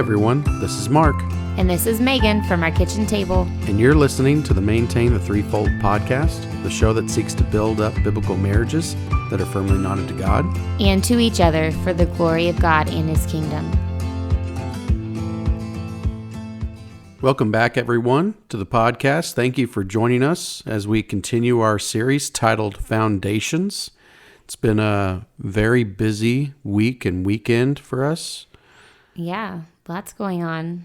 everyone. This is Mark. And this is Meagan from our kitchen table. And you're listening to the Maintain the Threefold podcast, the show that seeks to build up biblical marriages that are firmly knotted to God and to each other for the glory of God and His kingdom. Welcome back, everyone, to the podcast. Thank you for joining us as we continue our series titled Foundations. It's been a very busy week and weekend for us. Yeah, lots going on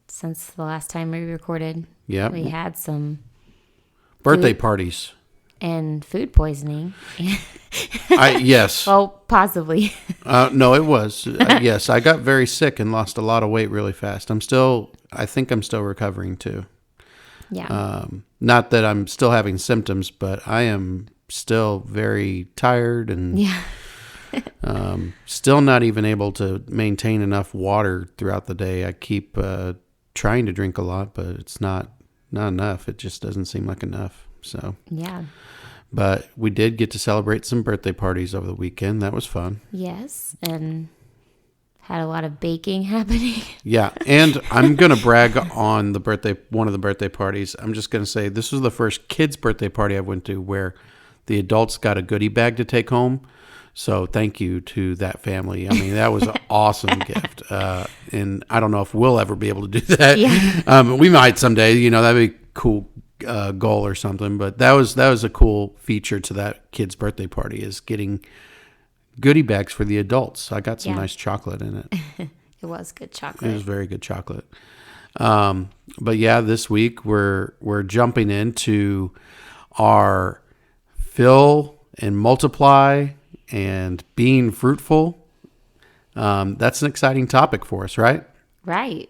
since the last time we recorded. Yeah. We had some birthday parties. And food poisoning. Yes. Well, possibly. No, it was. Yes, I got very sick and lost a lot of weight really fast. I think I'm still recovering too. Yeah. Not that I'm still having symptoms, but I am still very tired and still not even able to maintain enough water throughout the day. I keep trying to drink a lot, but it's not enough. It just doesn't seem like enough. So yeah. But we did get to celebrate some birthday parties over the weekend. That was fun. Yes, and had a lot of baking happening. Yeah, and I'm going to brag on one of the birthday parties. I'm just going to say this was the first kid's birthday party I went to where the adults got a goodie bag to take home. So thank you to that family. I mean, that was an awesome gift. And I don't know if we'll ever be able to do that. Yeah. We might someday, that'd be cool. Goal or something, but that was a cool feature to that kid's birthday party is getting goodie bags for the adults. I got some nice chocolate in it. It was good chocolate. It was very good chocolate. But yeah, this week we're jumping into our fill and multiply and being fruitful. That's an exciting topic for us, right? Right.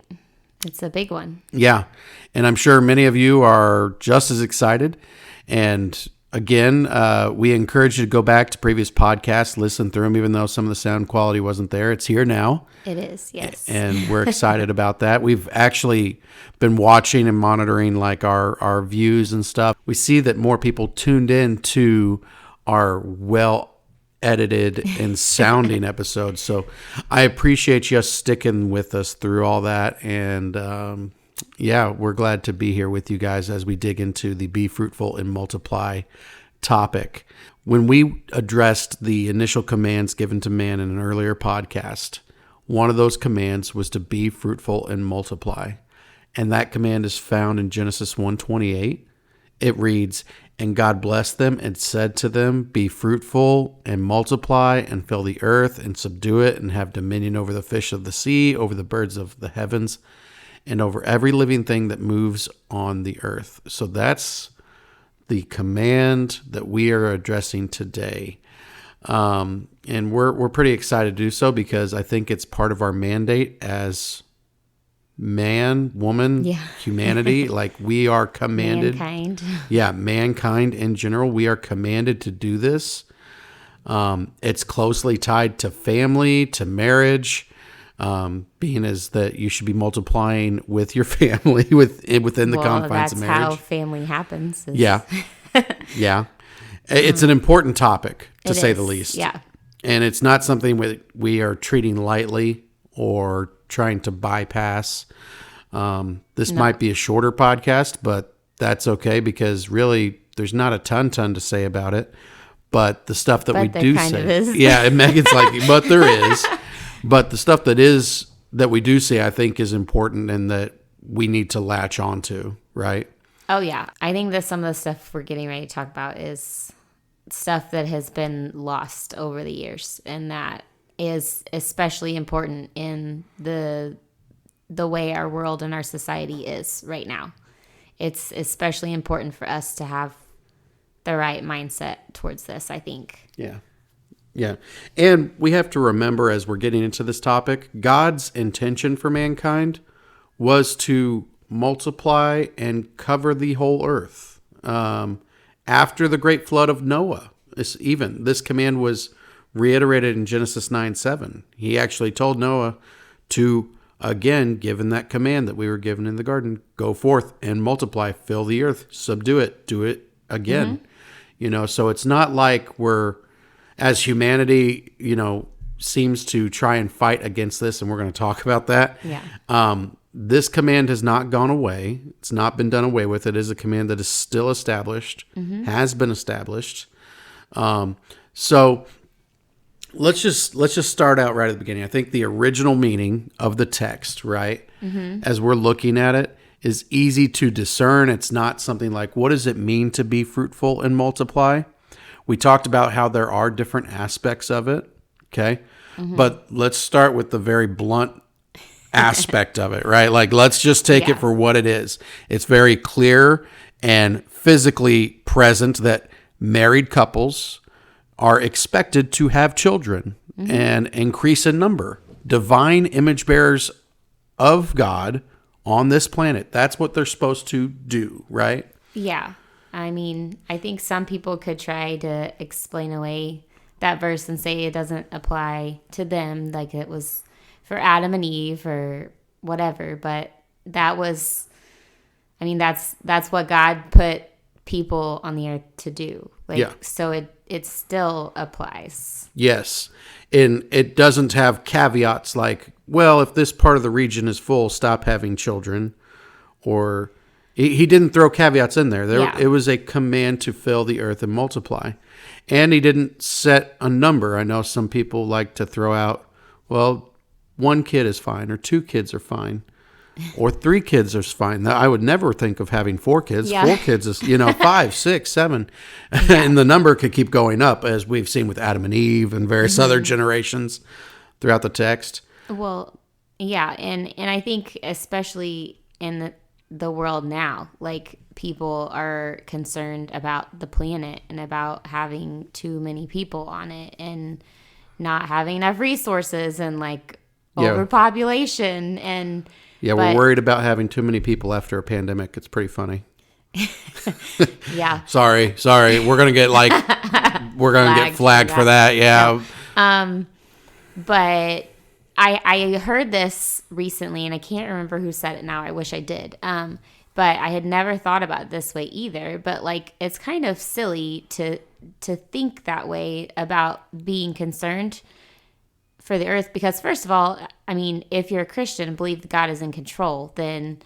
It's a big one. Yeah. And I'm sure many of you are just as excited. And again, we encourage you to go back to previous podcasts, listen through them, even though some of the sound quality wasn't there. It's here now. It is, yes. And we're excited about that. We've actually been watching and monitoring like our views and stuff. We see that more people tuned in to our edited and sounding episodes. So I appreciate you sticking with us through all that. And we're glad to be here with you guys as we dig into the Be Fruitful and Multiply topic. When we addressed the initial commands given to man in an earlier podcast, one of those commands was to be fruitful and multiply. And that command is found in Genesis 1:28. It reads, "And God blessed them and said to them, be fruitful and multiply and fill the earth and subdue it and have dominion over the fish of the sea, over the birds of the heavens, and over every living thing that moves on the earth." So that's the command that we are addressing today. And we're pretty excited to do so because I think it's part of our mandate as man, woman, humanity. Like we are commanded. Mankind. Yeah, mankind in general. We are commanded to do this. It's closely tied to family, to marriage, being as that you should be multiplying with your family within the confines of marriage. That's how family happens. Yeah. It's an important topic, to say the least. Yeah. And it's not something we are treating lightly or trying to bypass. This might be a shorter podcast, but that's okay because really there's not a ton to say about it. But the stuff that we do say, yeah, and Megan's like, but there is. But the stuff that we do say, I think, is important and that we need to latch onto, right? Oh yeah, I think that some of the stuff we're getting ready to talk about is stuff that has been lost over the years, and that is especially important in the way our world and our society is right now. It's especially important for us to have the right mindset towards this, I think. Yeah. And we have to remember as we're getting into this topic, God's intention for mankind was to multiply and cover the whole earth. After the great flood of Noah, this command was reiterated in Genesis 9:7. He actually told Noah to, again, given that command that we were given in the garden, go forth and multiply, fill the earth, subdue it, do it again. So it's not like we're, as humanity, seems to try and fight against this, and we're going to talk about that. Yeah. This command has not gone away. It's not been done away with. It is a command that is still established, has been established. So let's just start out right at the beginning. I think the original meaning of the text, right, as we're looking at it, is easy to discern. It's not something like, what does it mean to be fruitful and multiply? We talked about how there are different aspects of it, okay? But let's start with the very blunt aspect of it, right? Like, let's just take it for what it is. It's very clear and physically present that married couples are expected to have children and increase in number. Divine image bearers of God on this planet. That's what they're supposed to do, right? Yeah. I mean, I think some people could try to explain away that verse and say it doesn't apply to them, like it was for Adam and Eve or whatever. But that was, I mean, that's what God put people on the earth to do. Like, so it still applies. Yes. And it doesn't have caveats like, well, if this part of the region is full, stop having children. Or he didn't throw caveats in there. It was a command to fill the earth and multiply. And he didn't set a number. I know some people like to throw out, well, 1 kid is fine, or 2 kids are fine, or 3 kids is fine. I would never think of having 4 kids. Yeah. 4 kids is, 5, 6, 7. And the number could keep going up, as we've seen with Adam and Eve and various other generations throughout the text. Well, yeah. And I think especially in the world now, like, people are concerned about the planet and about having too many people on it and not having enough resources and like overpopulation and we're worried about having too many people after a pandemic. It's pretty funny. Yeah. Sorry. We're gonna get get flagged for that. Yeah. But I heard this recently, and I can't remember who said it now. I wish I did. But I had never thought about it this way either. But like, it's kind of silly to think that way about being concerned for the earth, because first of all, I mean, if you're a Christian and believe that God is in control, then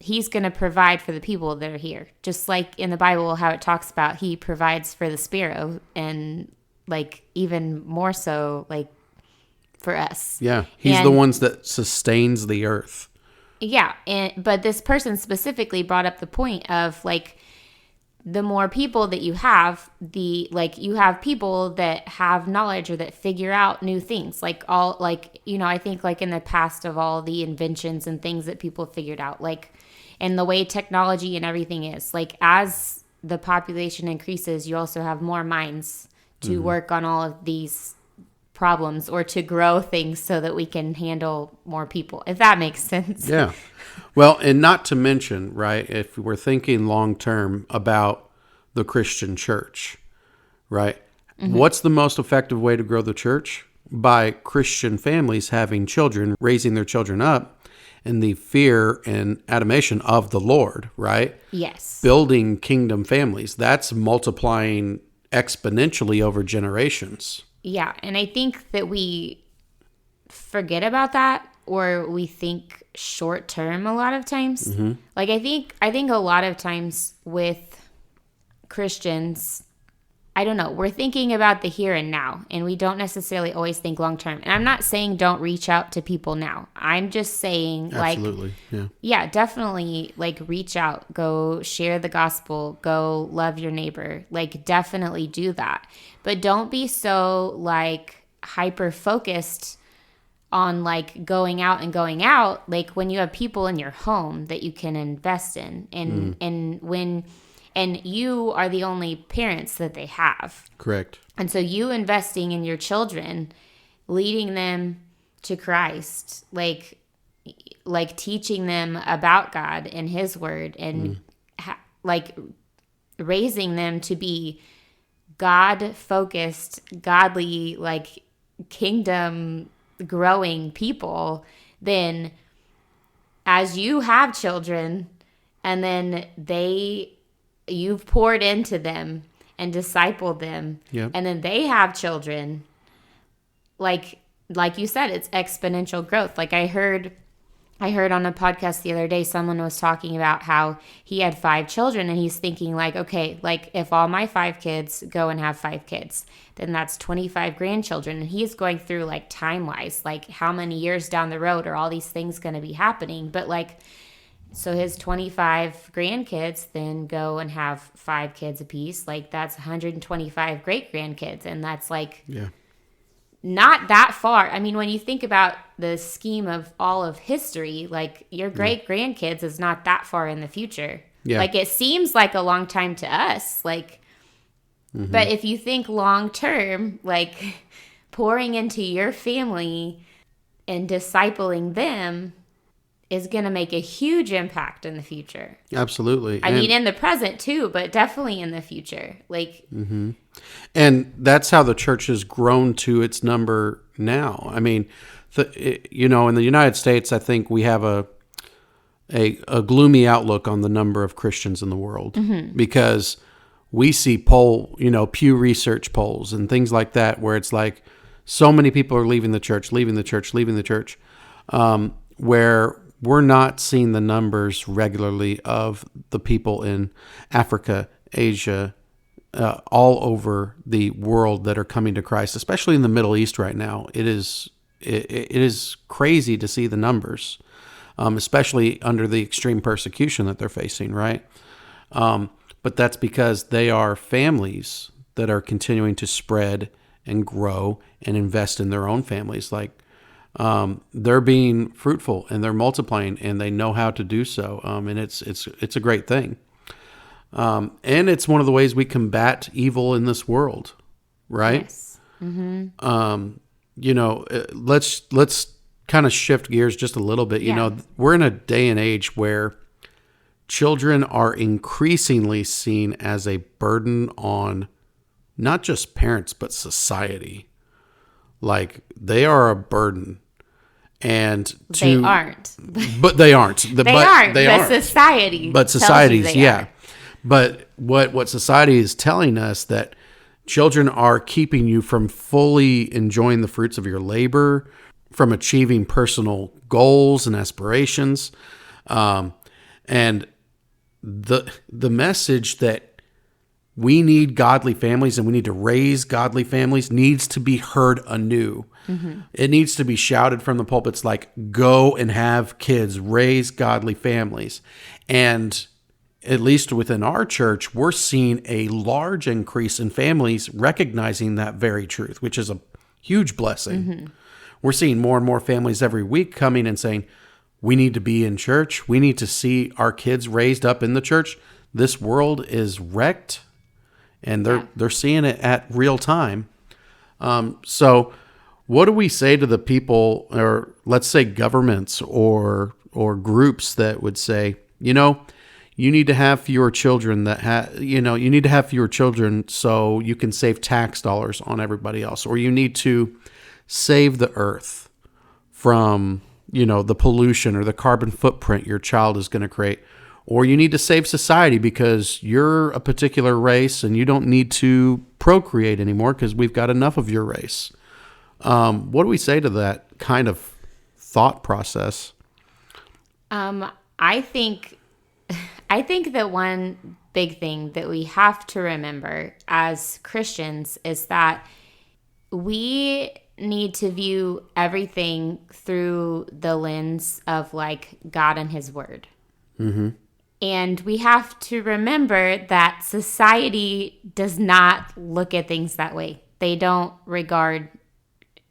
he's going to provide for the people that are here. Just like in the Bible, how it talks about he provides for the sparrow, and like even more so like for us. Yeah. He's the ones that sustains the earth. Yeah. But this person specifically brought up the point of like, the more people that you have, you have people that have knowledge or that figure out new things. Like I think like in the past of all the inventions and things that people figured out, like, and the way technology and everything is, like, as the population increases, you also have more minds to work on all of these problems or to grow things so that we can handle more people, if that makes sense. Yeah. Well, and not to mention, right, if we're thinking long term about the Christian church, right, what's the most effective way to grow the church? By Christian families having children, raising their children up in the fear and admiration of the Lord, right? Yes. Building kingdom families. That's multiplying exponentially over generations. Yeah, and I think that we forget about that, or we think short term a lot of times. Like, I think a lot of times with Christians, I don't know, we're thinking about the here and now, and we don't necessarily always think long term. And I'm not saying don't reach out to people now. I'm just saying, absolutely, yeah, definitely, like, reach out, go share the gospel, go love your neighbor, like, definitely do that. But don't be so like hyper focused on like going out, like when you have people in your home that you can invest in, and you are the only parents that they have. Correct. And so you investing in your children, leading them to Christ, like teaching them about God and his word, and like raising them to be God-focused, godly, like kingdom growing people, then as you have children and then you've poured into them and discipled them, and then they have children, like like you said, it's exponential growth. Like I heard on a podcast the other day, someone was talking about how he had 5 children, and he's thinking like, okay, like if all my 5 kids go and have 5 kids, then that's 25 grandchildren. And he's going through like time-wise, like how many years down the road are all these things going to be happening? But like, so his 25 grandkids then go and have 5 kids apiece. Like that's 125 great grandkids. And that's like, Yeah. not that far. I mean, when you think about the scheme of all of history, like your great grandkids is not that far in the future. Yeah. Like it seems like a long time to us. Like, but if you think long term, like pouring into your family and discipling them is going to make a huge impact in the future. Absolutely. I mean, in the present too, but definitely in the future. Like, And that's how the church has grown to its number now. I mean, in the United States, I think we have a gloomy outlook on the number of Christians in the world because we see Pew Research polls and things like that, where it's like so many people are leaving the church, where we're not seeing the numbers regularly of the people in Africa, Asia, all over the world that are coming to Christ, especially in the Middle East right now. It is crazy to see the numbers, especially under the extreme persecution that they're facing, right? But that's because they are families that are continuing to spread and grow and invest in their own families. Like they're being fruitful and they're multiplying, and they know how to do so. And it's a great thing. And it's one of the ways we combat evil in this world, right? yes. Let's kind of shift gears just a little bit. Yeah. We're in a day and age where children are increasingly seen as a burden on not just parents, but society. Like they are a burden. And They aren't. But they aren't. They aren't. But society. But society's, yeah. Are. But what society is telling us, that children are keeping you from fully enjoying the fruits of your labor, from achieving personal goals and aspirations. And the message that we need godly families and we need to raise godly families needs to be heard anew. It needs to be shouted from the pulpits like, go and have kids, raise godly families. And at least within our church, we're seeing a large increase in families recognizing that very truth, which is a huge blessing. We're seeing more and more families every week coming and saying, we need to be in church. We need to see our kids raised up in the church. This world is wrecked, and they're seeing it at real time. So what do we say to the people, or let's say governments or groups that would say, you need to have fewer children you need to have fewer children so you can save tax dollars on everybody else, or you need to save the earth from, the pollution or the carbon footprint your child is going to create, or you need to save society because you're a particular race and you don't need to procreate anymore because we've got enough of your race. What do we say to that kind of thought process? I think that one big thing that we have to remember as Christians is that we need to view everything through the lens of like God and His Word. And we have to remember that society does not look at things that way. They don't regard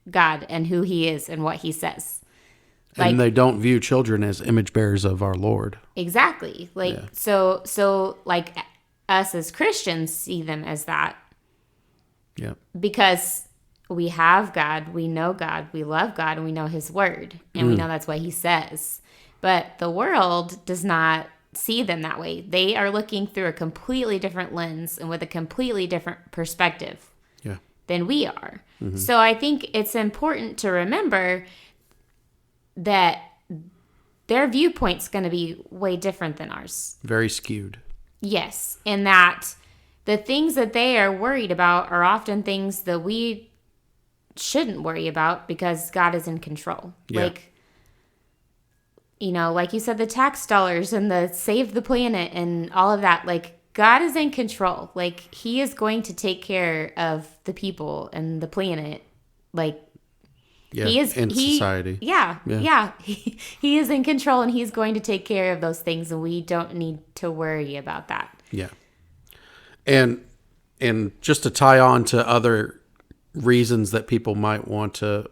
God and who He is and what He says. And they don't view children as image bearers of our Lord. Exactly. So like us as Christians see them as that. Yeah. Because we have God, we know God, we love God, and we know His Word. And we know that's what He says. But the world does not see them that way. They are looking through a completely different lens and with a completely different perspective than we are. So I think it's important to remember that their viewpoint's going to be way different than ours. Very skewed. Yes. And that the things that they are worried about are often things that we shouldn't worry about because God is in control. Yeah. Like, like you said, the tax dollars and the save the planet and all of that, like God is in control. Like he is going to take care of the people and the planet. Like Yeah. he is In society. Yeah. He is in control and he's going to take care of those things and we don't need to worry about that. Yeah. And just to tie on to other reasons that people might want to,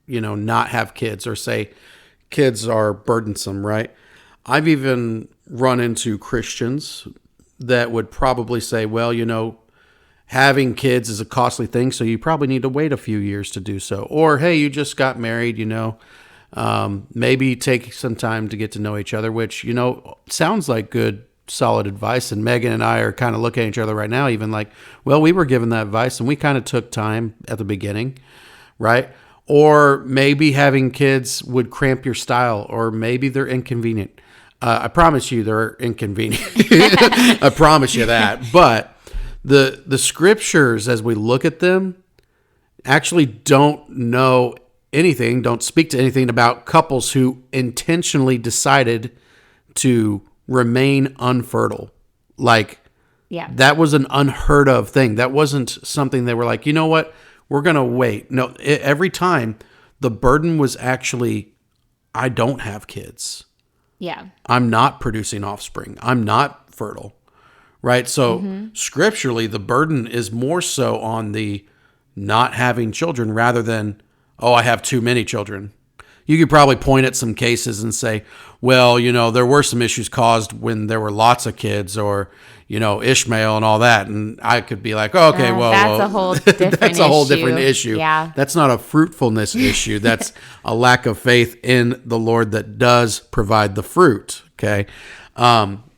not have kids or say kids are burdensome, right? I've even run into Christians that would probably say, well, having kids is a costly thing, so you probably need to wait a few years to do so. Or, hey, you just got married, maybe take some time to get to know each other, which, sounds like good, solid advice. And Megan and I are kind of looking at each other right now, even like, well, we were given that advice and we kind of took time at the beginning, right? Or maybe having kids would cramp your style, or maybe they're inconvenient. I promise you they're inconvenient. I promise you that. But the scriptures, as we look at them, actually don't speak to anything about couples who intentionally decided to remain unfertile. Like, that was an unheard of thing. That wasn't something they were like, you know what, we're going to wait. No, every time the burden was actually, I don't have kids. Yeah. I'm not producing offspring. I'm not fertile. Right? So scripturally, the burden is more so on the not having children rather than, oh, I have too many children. You could probably point at some cases and say, well, there were some issues caused when there were lots of kids, or, Ishmael and all that. And I could be like, oh, okay, that's a whole different that's a whole different issue. Yeah. That's not a fruitfulness issue. That's a lack of faith in the Lord that does provide the fruit. Okay.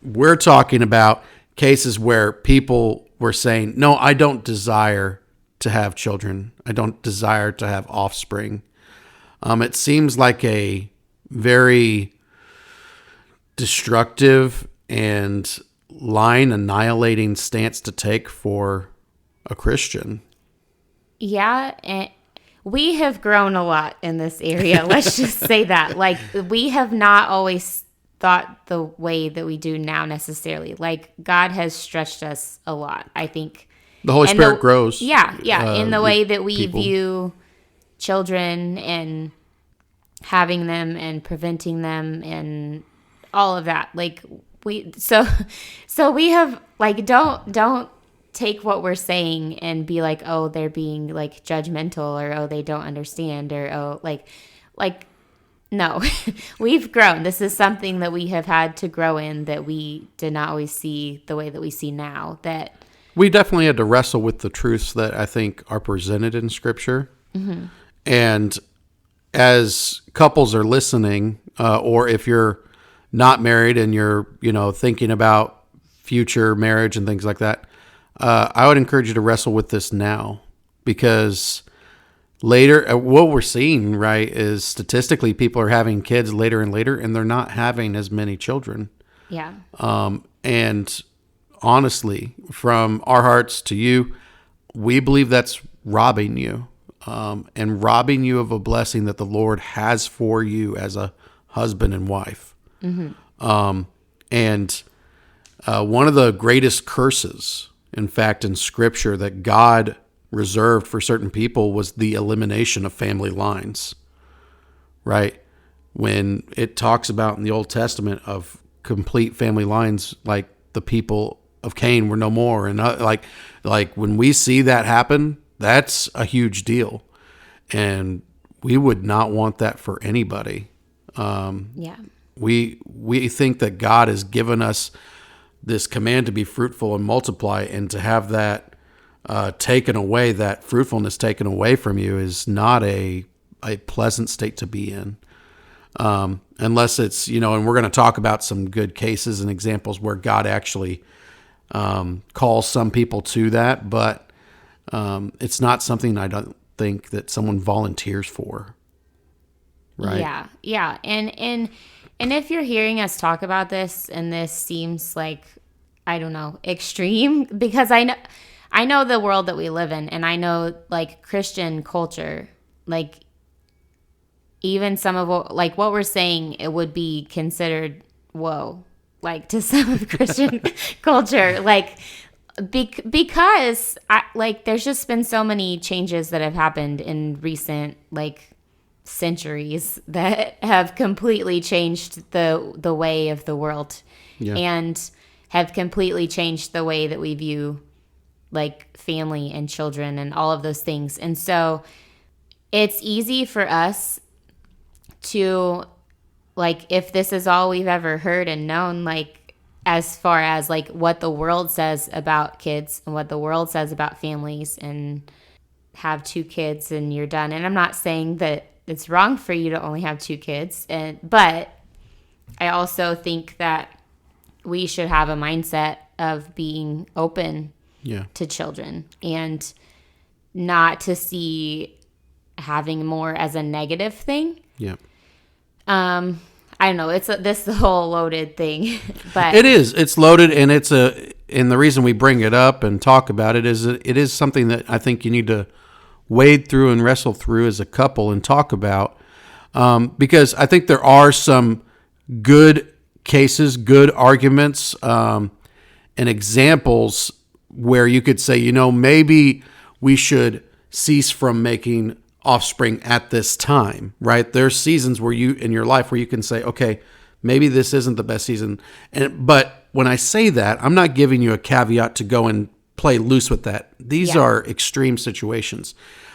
We're talking about cases where people were saying, no, I don't desire to have children. I don't desire to have offspring. It seems like a very destructive and line annihilating stance to take for a Christian. Yeah, and we have grown a lot in this area. Let's just say that. Like, we have not always thought the way that we do now necessarily. Like, God has stretched us a lot, I think. The Holy Spirit grows. Yeah, in the way that we people. view children and having them and preventing them and all of that. Like, so we have, like, don't take what we're saying and be like, oh, they're being like judgmental, or oh, they don't understand, or oh, like no. We've grown. This is something that we have had to grow in, that we did not always see the way that we see now. That we definitely had to wrestle with the truths that I think are presented in Scripture. Mm-hmm. And as couples are listening, or if you're not married and you're, thinking about future marriage and things like that, I would encourage you to wrestle with this now, because later, what we're seeing, right, is statistically people are having kids later and later, and they're not having as many children. Yeah. And honestly, from our hearts to you, we believe that's robbing you, and robbing you of a blessing that the Lord has for you as a husband and wife. Mm-hmm. And one of the greatest curses, in fact, in Scripture that God reserved for certain people was the elimination of family lines, right? When it talks about in the Old Testament of complete family lines, like the people of Cain were no more. And like when we see that happen, that's a huge deal. And we would not want that for anybody. Yeah. We think that God has given us this command to be fruitful and multiply, and to have that taken away, that fruitfulness taken away from you, is not a pleasant state to be in. Unless it's, and we're going to talk about some good cases and examples where God actually calls some people to that, but it's not something I don't think that someone volunteers for. Right? Yeah. And if you're hearing us talk about this and this seems like, I don't know, extreme, because I I know the world that we live in, and I know like Christian culture, like even some of what we're saying, it would be considered whoa, like to some of Christian culture, like because there's just been so many changes that have happened in recent like centuries that have completely changed the way of the world, and have completely changed the way that we view like family and children and all of those things. And so it's easy for us to, like, if this is all we've ever heard and known, like as far as like what the world says about kids and what the world says about families, and have 2 kids and you're done. And I'm not saying that it's wrong for you to only have 2 kids, but I also think that we should have a mindset of being open to children, and not to see having more as a negative thing. Yeah. I don't know. It's this whole loaded thing, but it is. It's loaded, and and the reason we bring it up and talk about it is it is something that I think you need to wade through and wrestle through as a couple and talk about, because I think there are some good cases, good arguments, and examples where you could say, maybe we should cease from making offspring at this time, right? There's seasons where you in your life where you can say, okay, maybe this isn't the best season. But when I say that, I'm not giving you a caveat to go and play loose with that. These are extreme situations.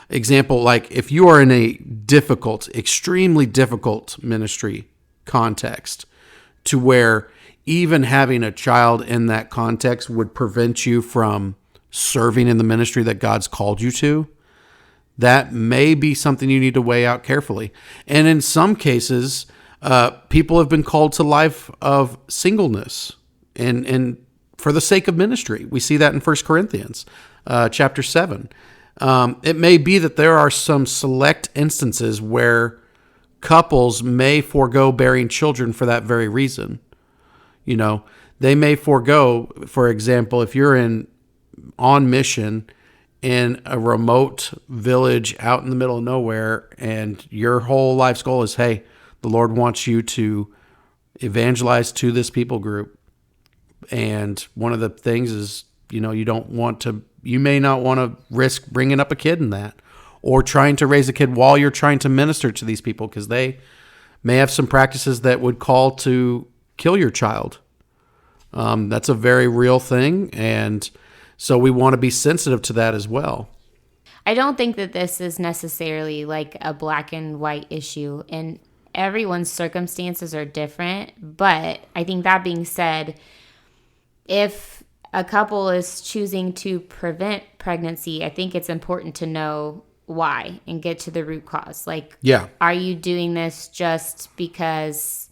Example, like if you are in a difficult, extremely difficult ministry context, to where even having a child in that context would prevent you from serving in the ministry that God's called you to, that may be something you need to weigh out carefully. And in some cases, people have been called to life of singleness and for the sake of ministry. We see that in 1 Corinthians chapter 7. It may be that there are some select instances where couples may forego bearing children for that very reason. They may forego, for example, if you're on mission in a remote village out in the middle of nowhere, and your whole life's goal is, hey, the Lord wants you to evangelize to this people group. And one of the things is, you may not want to risk bringing up a kid in that, or trying to raise a kid while you're trying to minister to these people, because they may have some practices that would call to kill your child. That's a very real thing. And so we want to be sensitive to that as well. I don't think that this is necessarily like a black and white issue, and everyone's circumstances are different. But I think that being said, if a couple is choosing to prevent pregnancy, I think it's important to know why and get to the root cause. Like, are you doing this just because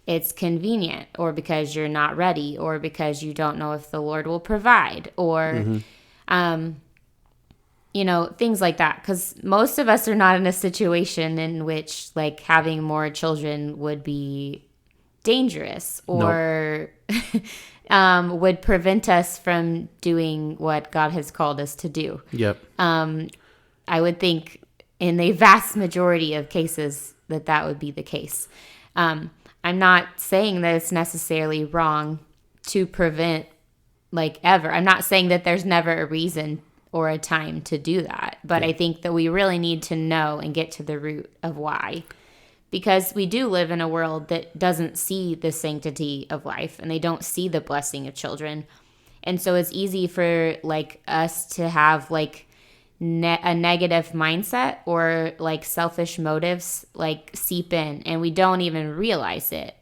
it's convenient, or because you're not ready, or because you don't know if the Lord will provide, or, things like that? Because most of us are not in a situation in which like having more children would be dangerous, or would prevent us from doing what God has called us to do. Yep. I would think in the vast majority of cases that would be the case. I'm not saying that it's necessarily wrong to prevent, like, ever. I'm not saying that there's never a reason or a time to do that. But I think that we really need to know and get to the root of why. Because we do live in a world that doesn't see the sanctity of life, and they don't see the blessing of children. And so it's easy for, like, us to have, like, a negative mindset, or like selfish motives like seep in, and we don't even realize it,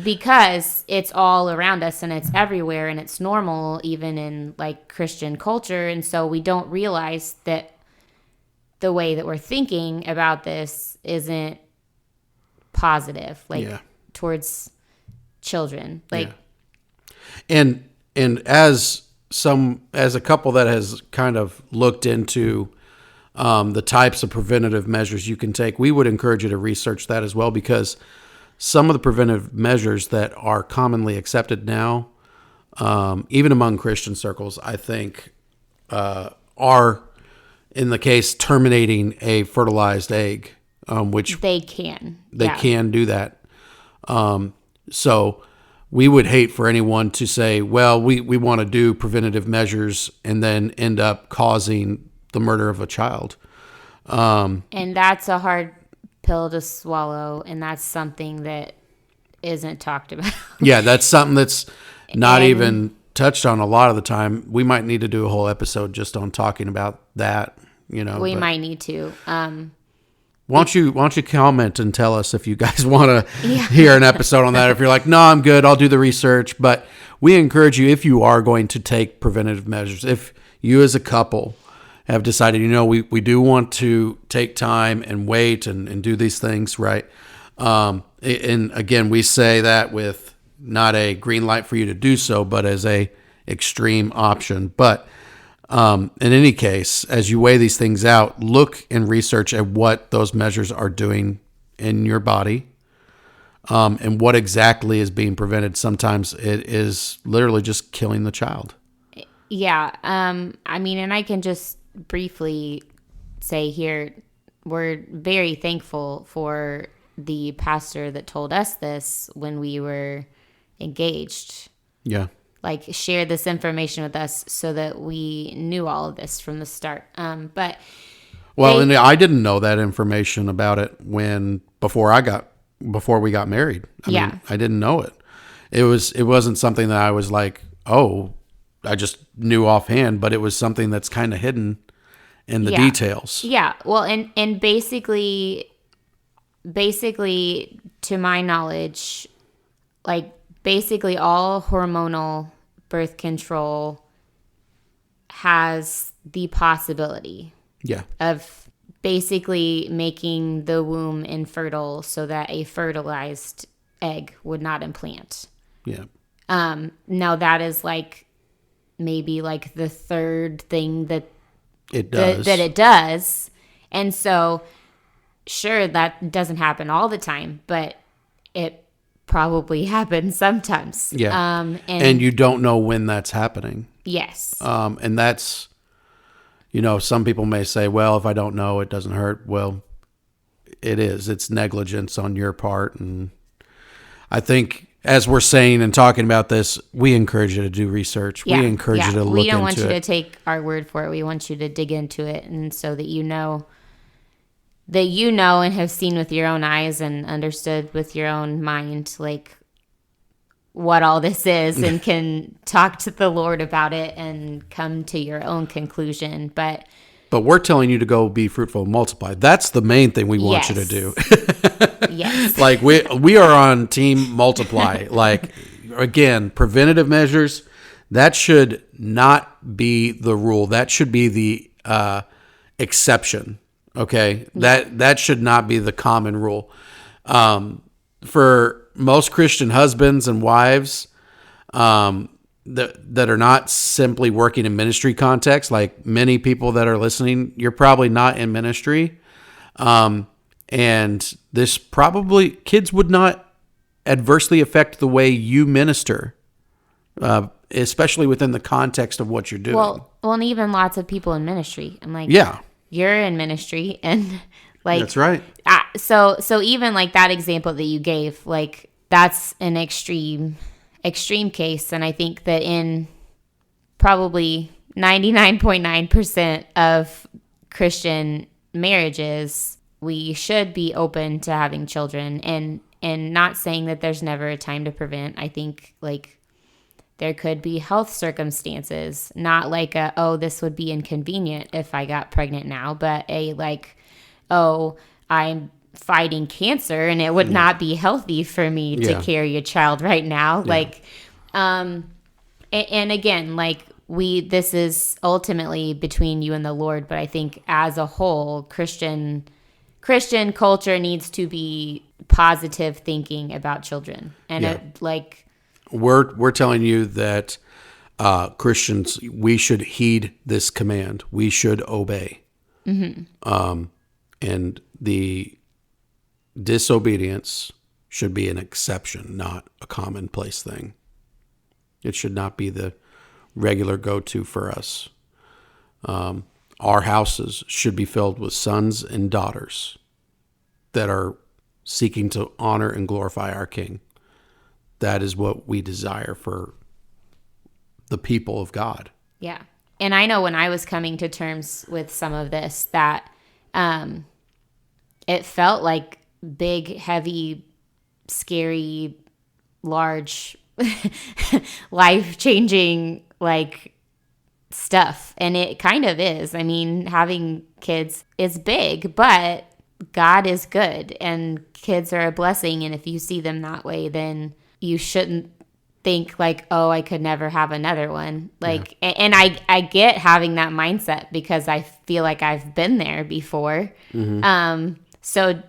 because it's all around us and it's everywhere and it's normal even in like Christian culture. And so we don't realize that the way that we're thinking about this isn't positive, towards children, and as a couple that has kind of looked into the types of preventative measures you can take, we would encourage you to research that as well, because some of the preventative measures that are commonly accepted now even among Christian circles, I think, are, in the case, terminating a fertilized egg, which They can. they can do that. So we would hate for anyone to say, well, we want to do preventative measures and then end up causing the murder of a child. And that's a hard pill to swallow, and that's something that isn't talked about. Yeah, that's something that's not even touched on a lot of the time. We might need to do a whole episode just on talking about that, We might need to. Why don't you comment and tell us if you guys want to hear an episode on that? If you're like, no, I'm good, I'll do the research. But we encourage you, if you are going to take preventative measures, if you as a couple have decided, we do want to take time and wait and do these things, right? And again, we say that with not a green light for you to do so, but as a extreme option. But in any case, as you weigh these things out, look and research at what those measures are doing in your body, and what exactly is being prevented. Sometimes it is literally just killing the child. Yeah. And I can just briefly say here, we're very thankful for the pastor that told us this when we were engaged. Yeah. Like, share this information with us so that we knew all of this from the start. And I didn't know that information about it before we got married. I mean, I didn't know it. It wasn't something that I was like, oh, I just knew offhand, but it was something that's kind of hidden in the details. Yeah. Well, and basically, to my knowledge, like, basically all hormonal birth control has the possibility of basically making the womb infertile so that a fertilized egg would not implant. Yeah. Now that is like maybe like the third thing that it does. That it does. And so sure, that doesn't happen all the time, but it probably happens sometimes. Yeah. And you don't know when that's happening. Yes. And that's, some people may say, well, if I don't know, it doesn't hurt. Well, it is. It's negligence on your part. And I think, as we're saying and talking about this, we encourage you to do research. We encourage you to look into it. We don't want you to take our word for it. We want you to dig into it, and so that you know and have seen with your own eyes and understood with your own mind, like, what all this is, and can talk to the Lord about it and come to your own conclusion. But we're telling you to go be fruitful and multiply. That's the main thing we want you to do. Yes. Like, we are on team multiply. Like, again, preventative measures, that should not be the rule. That should be the exception. Okay? That should not be the common rule. For most Christian husbands and wives that are not simply working in ministry context, like many people that are listening, you're probably not in ministry. And this probably, kids would not adversely affect the way you minister, especially within the context of what you're doing. Well, and even lots of people in ministry. I'm like, you're in ministry, and like, that's right. So even like that example that you gave, like, that's an extreme case, and I think that in probably 99.9% of Christian marriages, we should be open to having children, and not saying that there's never a time to prevent. I think, like, there could be health circumstances, not like this would be inconvenient if I got pregnant now, but I'm fighting cancer and it would not be healthy for me to carry a child right now. Yeah. Like, and again, like, this is ultimately between you and the Lord, but I think as a whole, Christian culture needs to be positive thinking about children. And we're telling you that Christians, we should heed this command. We should obey. Mm-hmm. And the disobedience should be an exception, not a commonplace thing. It should not be the regular go-to for us. Our houses should be filled with sons and daughters that are seeking to honor and glorify our King. That is what we desire for the people of God. Yeah. And I know when I was coming to terms with some of this that it felt like big, heavy, scary, large, life-changing, like, stuff. And it kind of is. I mean, having kids is big, but God is good and kids are a blessing. And if you see them that way, then you shouldn't think like, oh, I could never have another one. Like, yeah. And I get having that mindset because I feel like I've been there before. Mm-hmm. So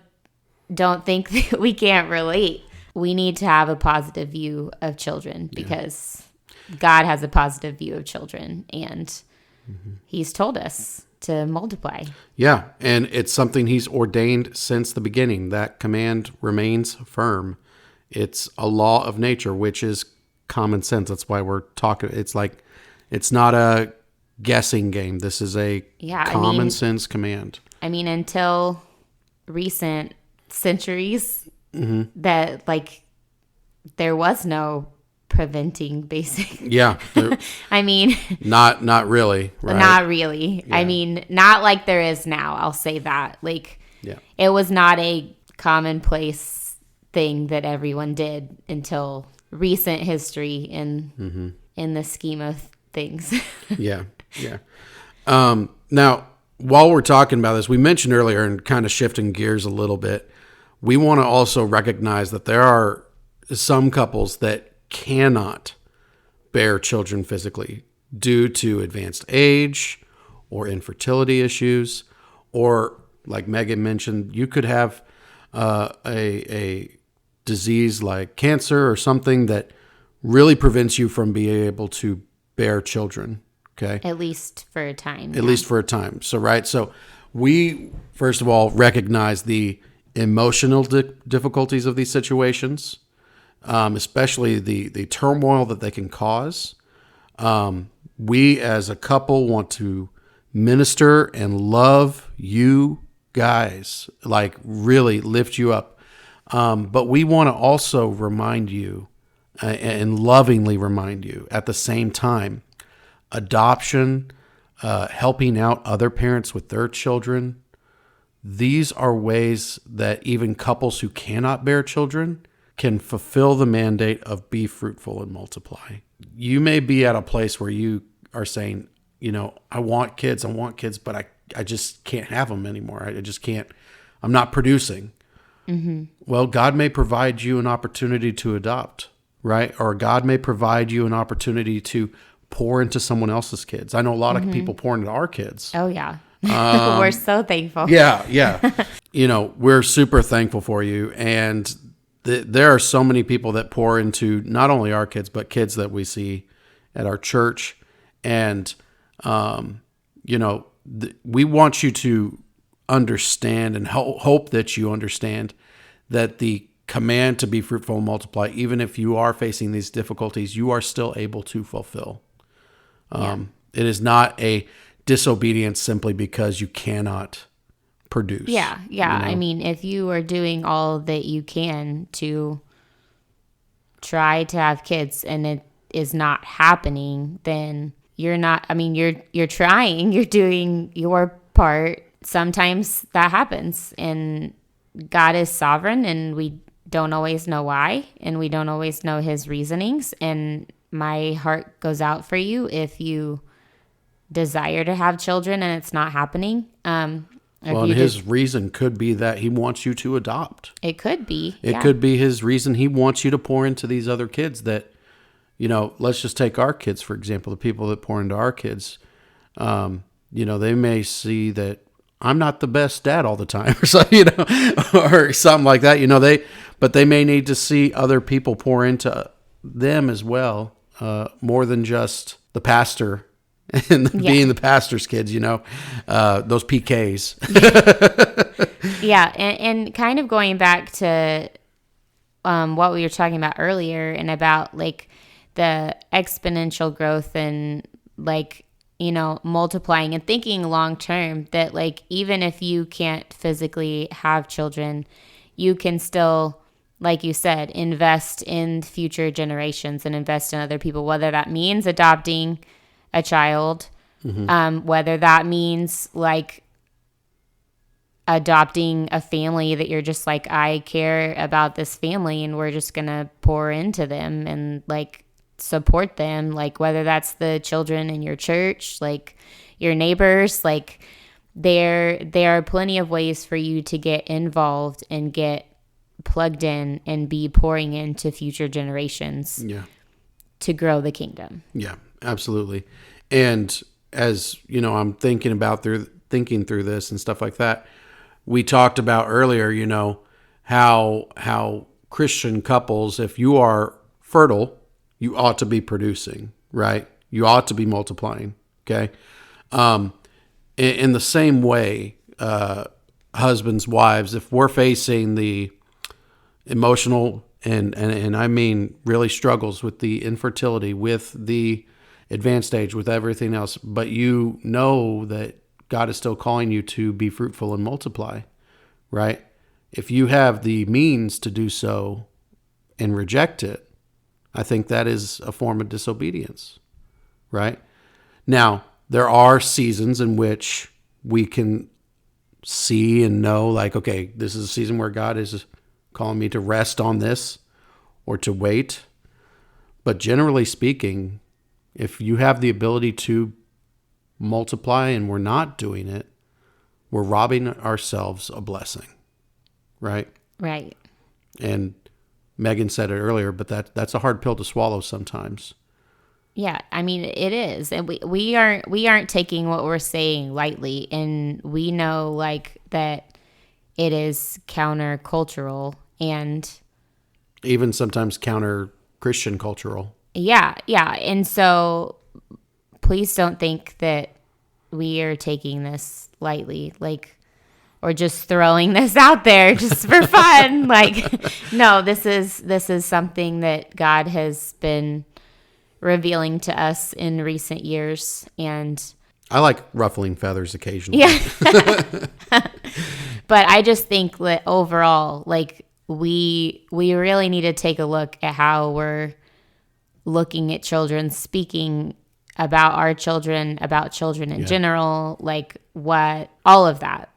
don't think that we can't relate. We need to have a positive view of children because God has a positive view of children, and he's told us to multiply. Yeah, and it's something he's ordained since the beginning. That command remains firm. It's a law of nature, which is common sense. That's why we're talking. It's like, it's not a guessing game. This is a common sense command. I mean, until recent centuries, that like there was no preventing basic. Yeah. I mean, not really. Right? Not really. Yeah. I mean, not like there is now. I'll say that. Like, it was not a commonplace thing that everyone did until recent history in the scheme of things. Yeah. Now, while we're talking about this, we mentioned earlier, and kind of shifting gears a little bit, we want to also recognize that there are some couples that cannot bear children physically due to advanced age or infertility issues, or like Megan mentioned, you could have a disease like cancer or something that really prevents you from being able to bear children. Okay. At least for a time. At least for a time. So, right. So we, first of all, recognize the emotional difficulties of these situations, especially the turmoil that they can cause. We as a couple want to minister and love you guys, like really lift you up. But we want to also remind you and lovingly remind you at the same time, adoption, helping out other parents with their children. These are ways that even couples who cannot bear children can fulfill the mandate of be fruitful and multiply. You may be at a place where you are saying, I want kids, but I just can't have them anymore. I just can't, I'm not producing. Mm-hmm. Well, God may provide you an opportunity to adopt, right? Or God may provide you an opportunity to pour into someone else's kids. I know a lot of people pour into our kids. Oh, yeah. We're so thankful. Yeah. We're super thankful for you. And there are so many people that pour into not only our kids, but kids that we see at our church. And, we want you to understand and hope that you understand that the command to be fruitful and multiply, even if you are facing these difficulties, you are still able to fulfill. It is not a disobedience simply because you cannot produce. Yeah. I mean, if you are doing all that you can to try to have kids and it is not happening, then you're not, I mean, you're trying, you're doing your part. Sometimes that happens, and God is sovereign, and we don't always know why, and we don't always know his reasonings. And my heart goes out for you if you desire to have children and it's not happening. And his reason could be that he wants you to adopt. It could be. It could be his reason. He wants you to pour into these other kids that, let's just take our kids, for example, the people that pour into our kids. They may see that I'm not the best dad all the time, or so, or something like that. But they may need to see other people pour into them as well, more than just the pastor and being the pastor's kids. Those PKs. Yeah, and kind of going back to what we were talking about earlier, and about like the exponential growth and like, you know, multiplying and thinking long term that like even if you can't physically have children, you can still, like you said, invest in future generations and invest in other people, whether that means adopting a child, whether that means like adopting a family that you're just like, I care about this family and we're just going to pour into them and like support them. Like whether that's the children in your church, like your neighbors, like there are plenty of ways for you to get involved and get plugged in and be pouring into future generations to grow the kingdom. Yeah, absolutely. And as you know, I'm thinking through this and stuff like that. We talked about earlier, you know, how Christian couples, if you are fertile, you ought to be producing, right? You ought to be multiplying. Okay. In the same way, husbands, wives, if we're facing the emotional and I mean really struggles with the infertility, with the advanced age, with everything else, but you know that God is still calling you to be fruitful and multiply, right? If you have the means to do so and reject it, I think that is a form of disobedience, right? Now, there are seasons in which we can see and know like, okay, this is a season where God is calling me to rest on this or to wait. But generally speaking, if you have the ability to multiply and we're not doing it, we're robbing ourselves a blessing, right? Right. And Megan said it earlier, but that's a hard pill to swallow sometimes. Yeah, I mean it is, and we aren't taking what we're saying lightly, and we know like that it is countercultural and even sometimes counter Christian cultural. Yeah, and so please don't think that we are taking this lightly, like, or just throwing this out there just for fun. Like, no, this is something that God has been revealing to us in recent years, and I like ruffling feathers occasionally. Yeah, but I just think that overall, like, we really need to take a look at how we're looking at children, speaking about our children, about children in general, like all of that,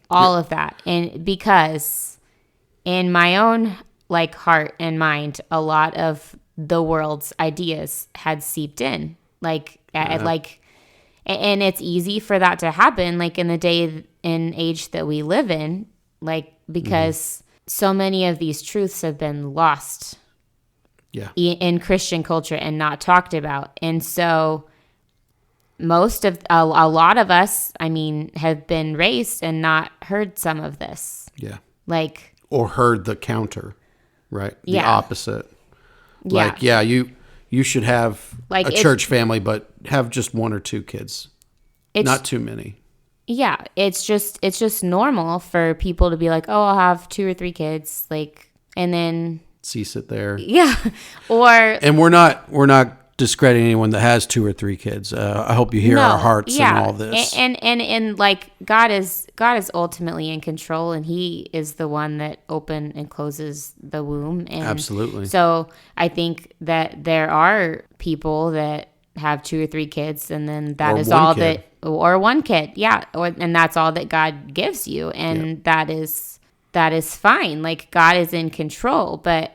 all of that. And because in my own like heart and mind, a lot of the world's ideas had seeped in, and it's easy for that to happen, like in the day and age that we live in, like, because so many of these truths have been lost in Christian culture and not talked about. And so a lot of us, I mean, have been raised and not heard some of this. Yeah. Like, or heard the counter, right? The Yeah. opposite. Like, you should have Like, a church family, but have just one or two kids. Not too many. Yeah. It's just normal for people to be like, oh, I'll have 2 or 3 kids. Like, and then Cease it there. Yeah. And we're not discrediting anyone that has 2 or 3 kids. I hope you hear our hearts in all this. And like God is ultimately in control, and He is the one that opens and closes the womb. And absolutely. So I think that there are people that have 2 or 3 kids, and then that is all kid. or one kid. Yeah. And that's all that God gives you. And that is fine. Like, God is in control, but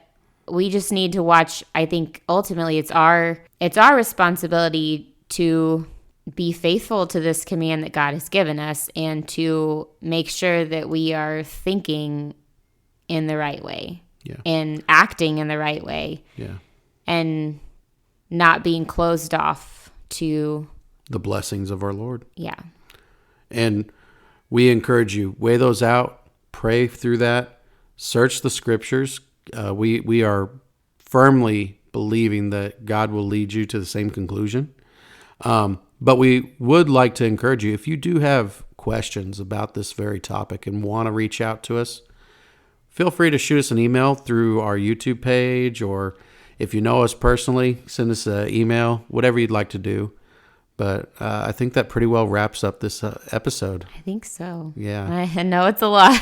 we just need to watch. I think ultimately it's our responsibility to be faithful to this command that God has given us, and to make sure that we are thinking in the right way and acting in the right way, and not being closed off to the blessings of our Lord. Yeah. And we encourage you, weigh those out, pray through that, search the scriptures. We are firmly believing that God will lead you to the same conclusion. But we would like to encourage you, if you do have questions about this very topic and want to reach out to us, feel free to shoot us an email through our YouTube page, or If you know us personally, send us an email, whatever you'd like to do. But I think that pretty well wraps up this episode. I think so. Yeah. I know it's a lot.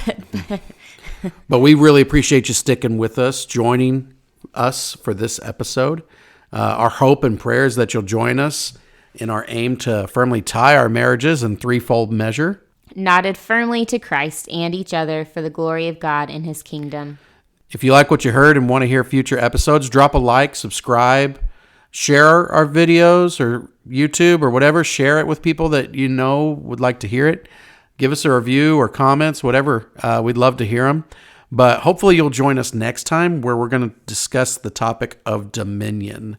But we really appreciate you sticking with us, joining us for this episode. Our hope and prayer is that you'll join us in our aim to firmly tie our marriages in threefold measure. Knotted firmly to Christ and each other for the glory of God and his kingdom. If you like what you heard and want to hear future episodes, drop a like, subscribe, share our videos or YouTube or whatever. Share it with people that you know would like to hear it. Give us a review or comments, whatever. We'd love to hear them. But hopefully you'll join us next time where we're going to discuss the topic of dominion.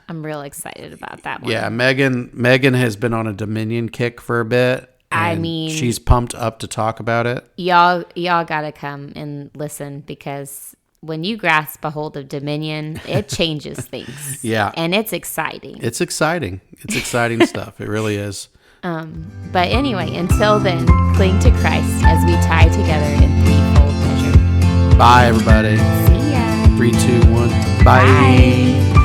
I'm real excited about that one. Yeah, Megan has been on a dominion kick for a bit. I mean, she's pumped up to talk about it. Y'all gotta come and listen, because when you grasp a hold of dominion, it changes things. Yeah. And it's exciting. It's exciting. It's exciting stuff. It really is. But anyway, until then, cling to Christ as we tie together in threefold measure. Bye, everybody. See ya. 3, 2, 1. Bye. Bye.